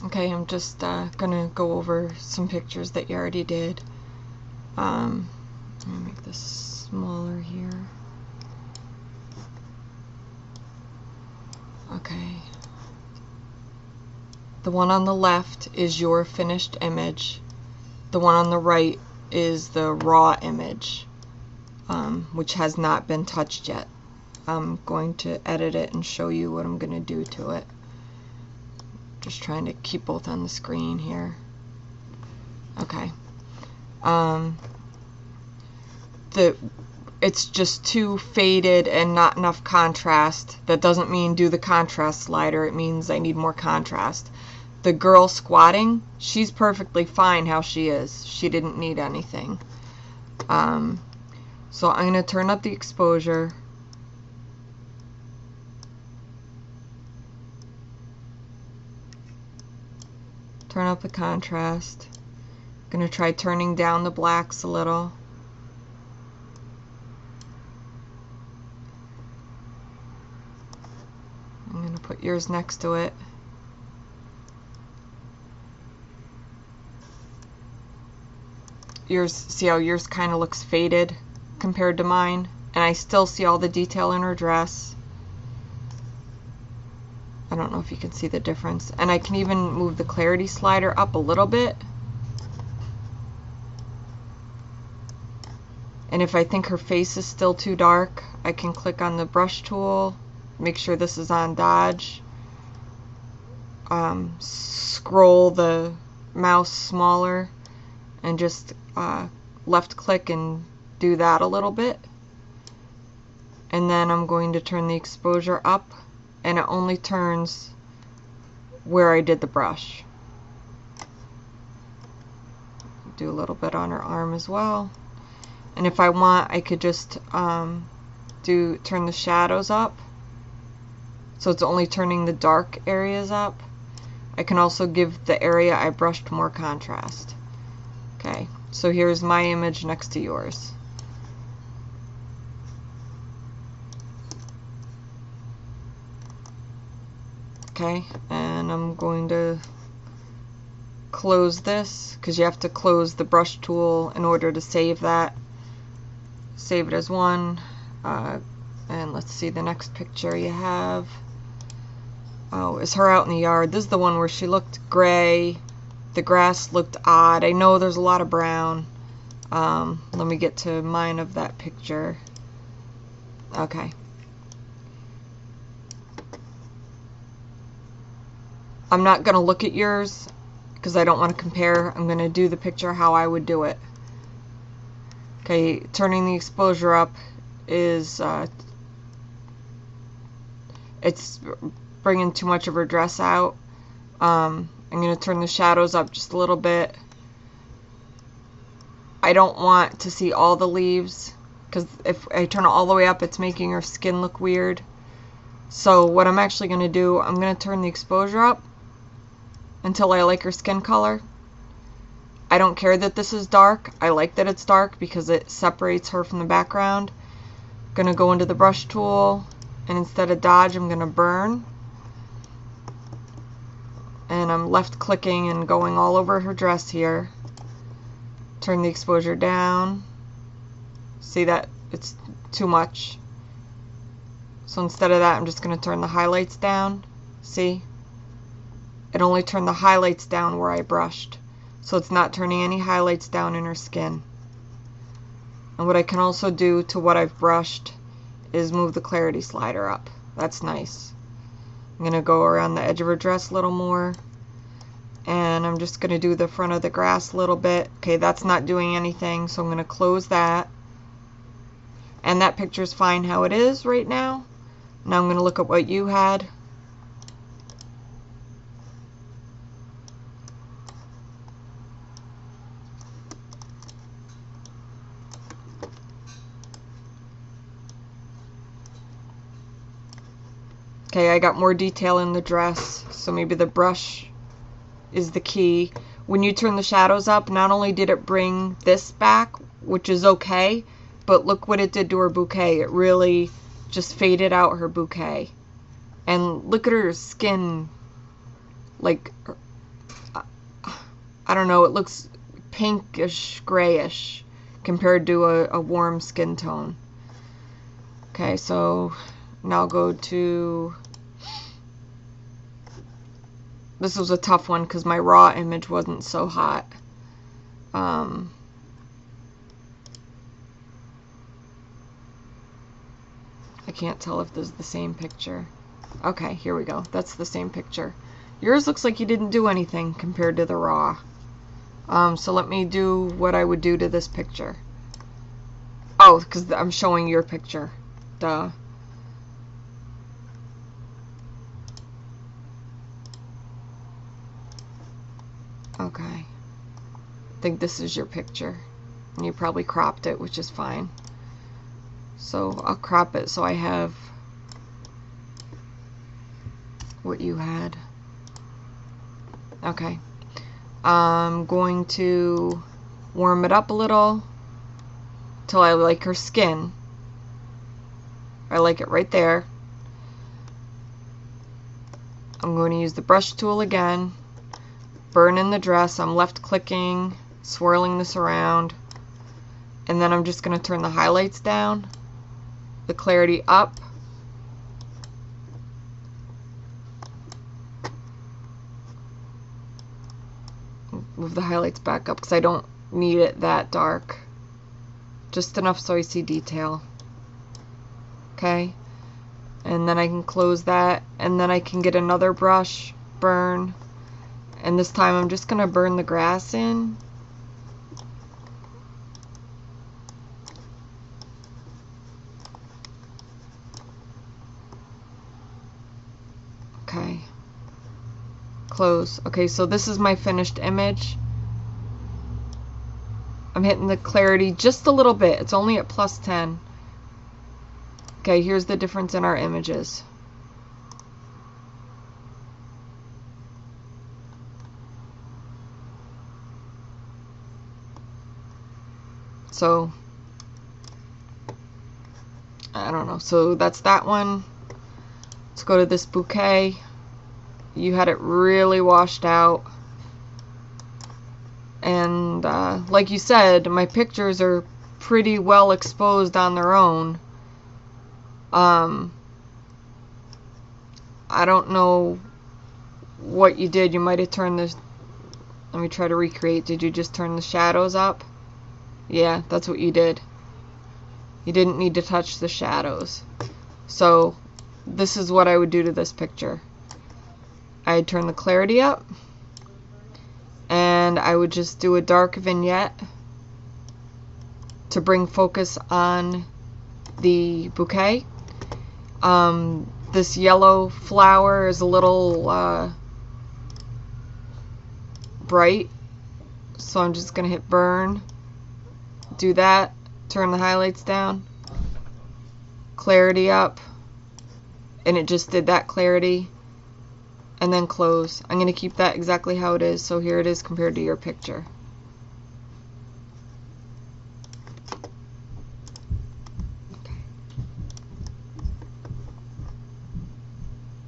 Okay, I'm just gonna go over some pictures that you already did. Let me make this smaller here. Okay. The one on the left is your finished image. The one on the right is the raw image, which has not been touched yet. I'm going to edit it and show you what I'm going to do to it. Just trying to keep both on the screen here. Okay. It's just too faded and not enough contrast. That doesn't mean do the contrast slider. It means I need more contrast. The girl squatting, she's perfectly fine how she is. She didn't need anything. So I'm going to turn up the exposure. Turn up the contrast. I'm going to try turning down the blacks a little. I'm going to put yours next to it. Yours, see how yours kind of looks faded compared to mine? And I still see all the detail in her dress. I don't know if you can see the difference. And I can even move the clarity slider up a little bit. And if I think her face is still too dark, I can click on the brush tool, make sure this is on dodge, scroll the mouse smaller, and just left click and do that a little bit. And then I'm going to turn the exposure up, and it only turns where I did the brush. Do a little bit on her arm as well. And if I want, I could just turn the shadows up, so it's only turning the dark areas up. I can also give the area I brushed more contrast. Okay, so here's my image next to yours. Okay, and I'm going to close this, because you have to close the brush tool in order to save that. Save it as one, and let's see the next picture you have. Oh, is her out in the yard. This is the one where she looked gray. The grass looked odd. I know there's a lot of brown. Let me get to mine of that picture. Okay. I'm not going to look at yours because I don't want to compare. I'm going to do the picture how I would do it. Okay, turning the exposure up is, it's bringing too much of her dress out. I'm going to turn the shadows up just a little bit. I don't want to see all the leaves, because if I turn it all the way up, it's making her skin look weird. So what I'm actually going to do, I'm going to turn the exposure up until I like her skin color. I don't care that this is dark. I like that it's dark because it separates her from the background. I'm going to go into the brush tool, and instead of dodge, I'm going to burn. And I'm left clicking and going all over her dress here. Turn the exposure down. See that? It's too much. So instead of that, I'm just going to turn the highlights down. See? It only turned the highlights down where I brushed. So it's not turning any highlights down in her skin. And what I can also do to what I've brushed is move the clarity slider up. That's nice. I'm going to go around the edge of her dress a little more. And I'm just going to do the front of the grass a little bit. Okay, that's not doing anything, so I'm going to close that. And that picture's fine how it is right now. Now I'm going to look at what you had. Okay, I got more detail in the dress, so maybe the brush is the key. When you turn the shadows up, not only did it bring this back, which is okay, but look what it did to her bouquet. It really just faded out her bouquet. And look at her skin. Like, I don't know, it looks pinkish grayish compared to a warm skin tone. Okay, so now I'll go to, this was a tough one because my raw image wasn't so hot. I can't tell if this is the same picture. Okay, here we go. That's the same picture. Yours looks like you didn't do anything compared to the raw. So let me do what I would do to this picture. Oh, because I'm showing your picture. Duh. Okay. I think this is your picture. And you probably cropped it, which is fine. So I'll crop it so I have what you had. Okay. I'm going to warm it up a little till I like her skin. I like it right there. I'm going to use the brush tool again. Burn in the dress. I'm left clicking, swirling this around. And then I'm just going to turn the highlights down, the clarity up. Move the highlights back up because I don't need it that dark. Just enough so I see detail. Okay. And then I can close that, and then I can get another brush, burn, and this time I'm just going to burn the grass in. Okay. Close. Okay, so this is my finished image. I'm hitting the clarity just a little bit. It's only at +10. Okay, here's the difference in our images. So, I don't know. So that's that one. Let's go to this bouquet. You had it really washed out. And like you said, my pictures are pretty well exposed on their own. I don't know what you did. You might have turned this. Let me try to recreate. Did you just turn the shadows up? Yeah, that's what you did. You didn't need to touch the shadows. So this is what I would do to this picture. I'd turn the clarity up, and I would just do a dark vignette to bring focus on the bouquet. This yellow flower is a little bright, so I'm just going to hit burn, do that, turn the highlights down, clarity up, and it just did that clarity, and then close. I'm going to keep that exactly how it is, so here it is compared to your picture.